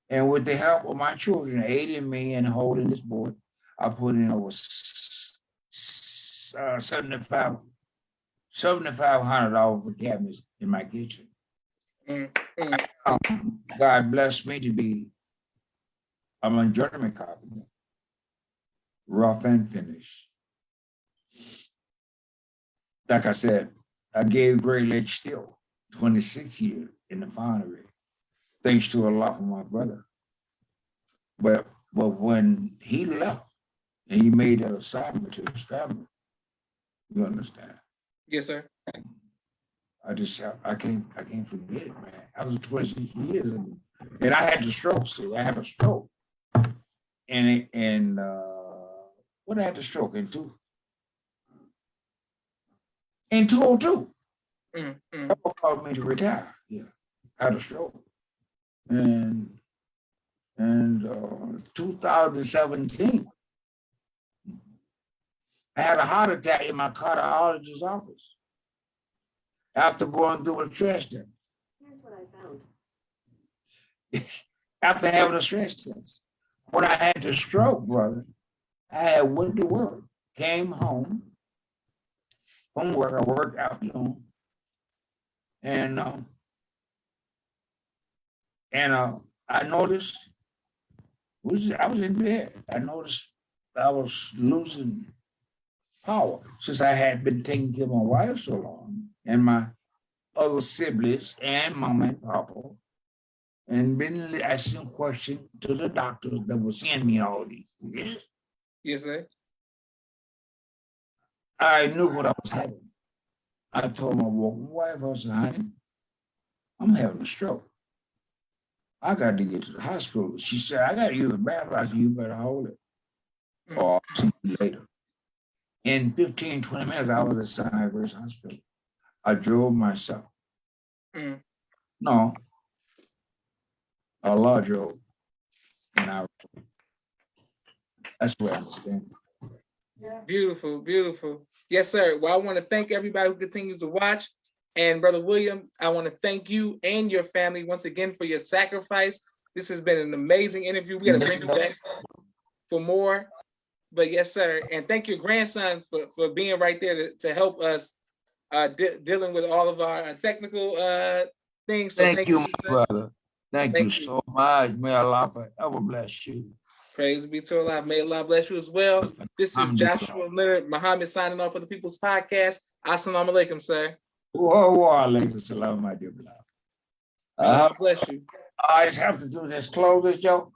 And with the help of my children aiding me and holding this board, I put in over 7,500 for cabinets in my kitchen. God blessed me to be a journeyman carpenter, rough and finish. Like I said, I gave Great Lakes Steel 26 years in the foundry, thanks to a lot from my brother. But when he left and he made an assignment to his family, you understand? Yes, sir. I can't forget it, man. I was 26 years and I had the stroke. See, I had a stroke. And when I had the stroke in 2002. That caused me to retire. Yeah, I had a stroke. And 2017, I had a heart attack in my cardiologist's office after going through a stress test. Here's what I found. After having a stress test. When I had the stroke, brother, I went to work, came home from work. I worked afternoon, and I noticed I was in bed. I noticed I was losing power since I had been taking care of my wife so long and my other siblings and mama and papa, and been asking questions to the doctor that was seeing me all these years. Yes, sir. I knew what I was having. I told my wife, I said, honey, I'm having a stroke. I got to get to the hospital. She said, I got to use a bath. I said, you better hold it. Or I'll see you later. In 15, 20 minutes, I was at Sinai Grace Hospital. I drove myself. Mm. No, Allah drove. And that's where I understand. Beautiful, beautiful. Yes, sir. Well, I want to thank everybody who continues to watch. And Brother William, I want to thank you and your family once again for your sacrifice. This has been an amazing interview. We got to bring you back for more. But yes, sir. And thank your grandson for being right there to help us dealing with all of our technical things. So Thank you, my sir. brother. Thank you so much. May Allah forever bless you. Praise be to Allah. May Allah bless you as well. This is Joshua Leonard Muhammad signing off for the People's Podcast. Assalamu alaikum, sir. Wa alaikum salam, my dear beloved. God bless you. I just have to do this, close this, Joe.